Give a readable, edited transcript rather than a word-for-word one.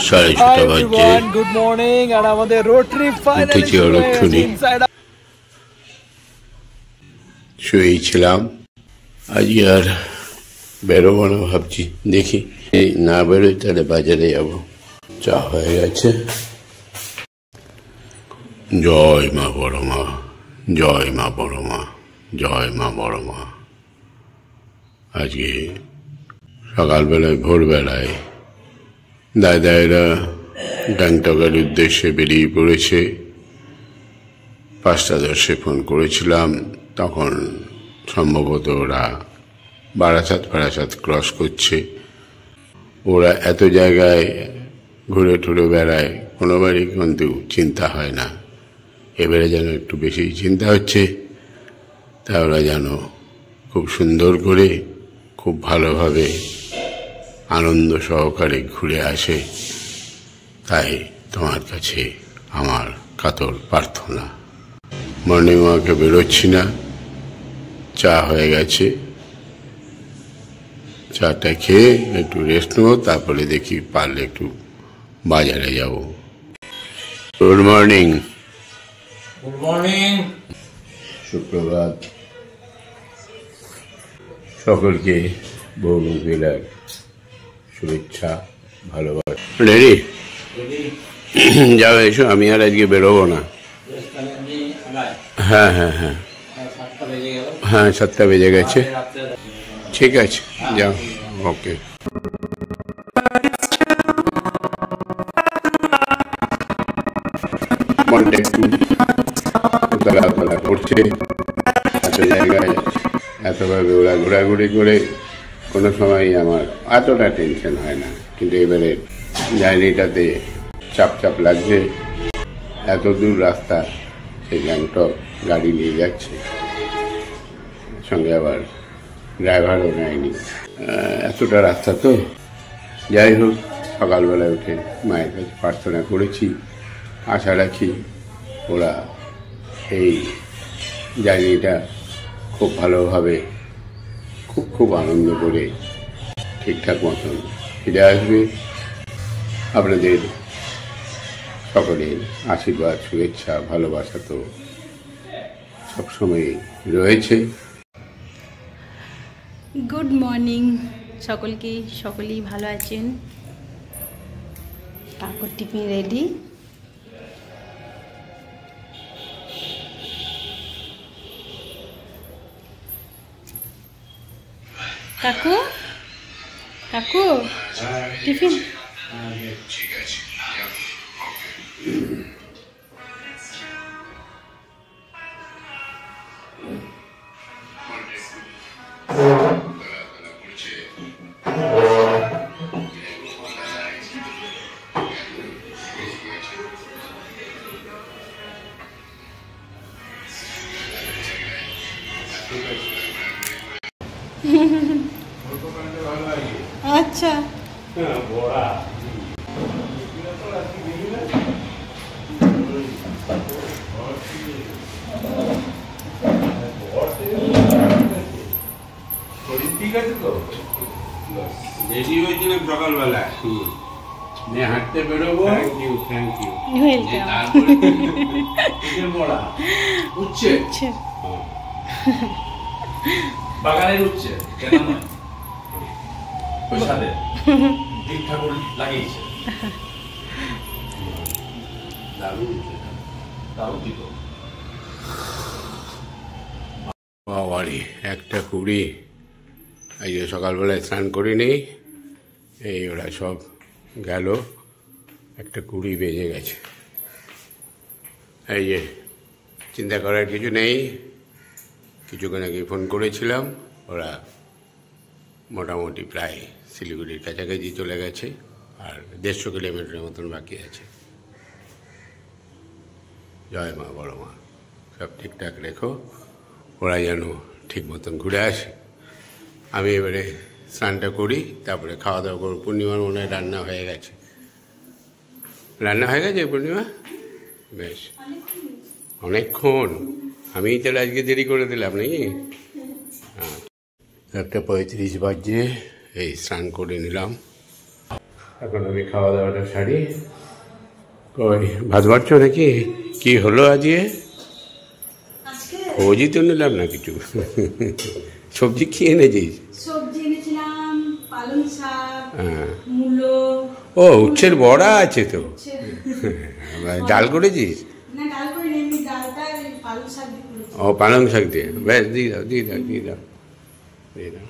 6:30 বাজে। Good morning. আর আমাদের road trip finally শুরু হয়েছে। শুয়েছিলাম, আজ আর বেরোবো না ভাবছি, দেখি এই না বেরোই তাহলে বাজারে যাব। চা হয়ে গেছে। জয় মা বড় মা, জয় মা বড় মা, জয় মা বড় মা। আজকে সকালবেলায় ভোরবেলায় দাদারা গ্যাংটকের উদ্দেশ্যে বেরিয়ে পড়েছে। 5:10 ফোন করেছিলাম, তখন সম্ভবত ওরা বারাসাত ক্রস করছে। ওরা এত জায়গায় ঘুরে টুরে বেড়ায়, কোনোবারই কিন্তু চিন্তা হয় না। এবারে যেন একটু বেশি চিন্তা হচ্ছে। তা ওরা যেন খুব সুন্দর করে, খুব ভালোভাবে, আনন্দ সহকারে ঘুরে আসে। তাই তোমার কাছে আমার কাতর প্রার্থনা। মর্নিং ওয়াকে বেরোচ্ছি না, চা হয়ে গেছে। চাটা খেয়ে একটু রেস্ট নেবো, তারপরে দেখি পারলে একটু বাজারে যাব। Good morning. গুড মর্নিং, সুপ্রভাত। সকলকে বৌমুখীলার শুভেচ্ছা, ভালোবাসা। রেডি? যাও, এসো। আমি আর আজকে বেরোবো না। হ্যাঁ হ্যাঁ হ্যাঁ হ্যাঁ, 7টা বেজে গেছে। ঠিক আছে, যাও। ওকে। মনটা একটু উতলা করছে। এত জায়গায় এতভাবে ওরা ঘোরাঘুরি করে কোনো সময় আমার এতটা টেনশন হয় না, কিন্তু এবারে জার্নিটাতে চাপ লাগছে। এত দূর রাস্তা, সেই গ্যাংটক গাড়ি নিয়ে যাচ্ছে, সঙ্গে আবার ড্রাইভারও নেয়নি। এতটা রাস্তা তো। যাই হোক, সকালবেলায় উঠে মায়ের কাছে প্রার্থনা করেছি, আশা রাখি ওরা এই জার্নিটা খুব ভালোভাবে, খুব আনন্দ করে ঠিকঠাক মতন ফিরে আসবে। আপনাদের সকলের আশীর্বাদ, শুভেচ্ছা, ভালোবাসা তো সবসময় রয়েছে। গুড মর্নিং সকলকেই, সকলেই ভালো আছেন। কাকুর টিফিন রেডি। কাকু কাকু টিফিন। আচ্ছা, ঠিক আছে তো। রেডি হয়েছিলাম সকালবেলা, হাঁটতে বেরোবো। Thank you. উচ্ছে বাগানের উচ্ছে কেন নয়, ওই সাথে দীপ ঠাকুর লাগিয়েছে। বাবারে, 1:20। এই যে সকালবেলায় স্নান করিনি, এই ওরা সব গেল, 1:20 বেজে গেছে। এই যে চিন্তা করার কিছু নেই। কিছুক্ষণ আগে ফোন করেছিলাম, ওরা মোটামুটি প্রায় শিলিগুড়ির কাছাকাছি চলে গেছে, আর 150 কিলোমিটারের মতন বাকি আছে। জয় মা বড় মা, সব ঠিকঠাক রেখো, ওরা যেন ঠিক মতন ঘুরে আসে। আমি এবারে স্নানটা করি, তারপরে খাওয়া দাওয়া করবো। পূর্ণিমার মনে হয় রান্না হয়ে গেছে। পূর্ণিমা? বেশ, অনেকক্ষণ। আমি তাহলে আজকে দেরি করে দিলাম নাকি? 1:35 বাজে। এই স্নান করে নিলাম। এখন আমি খাওয়া দাওয়াটা সারি। কই ভাত বাড়ছো নাকি? কি হলো আজকে? খোঁজই তো নিলাম না কিছু। সবজি কি এনেছিস? সবজি এনেছিলাম পালং শাক, হ্যাঁ। মূলো। ও উচ্ছের বড়া আছে তো। ডাল করেছিস? না ডাল করে এমনি ডালটা পালং শাক দিয়ে করেছি। ও পালং শাক দিয়ে, বেশ দিয়ে দাও দিয়ে দাও দিয়ে দাও দিয়ে দাও।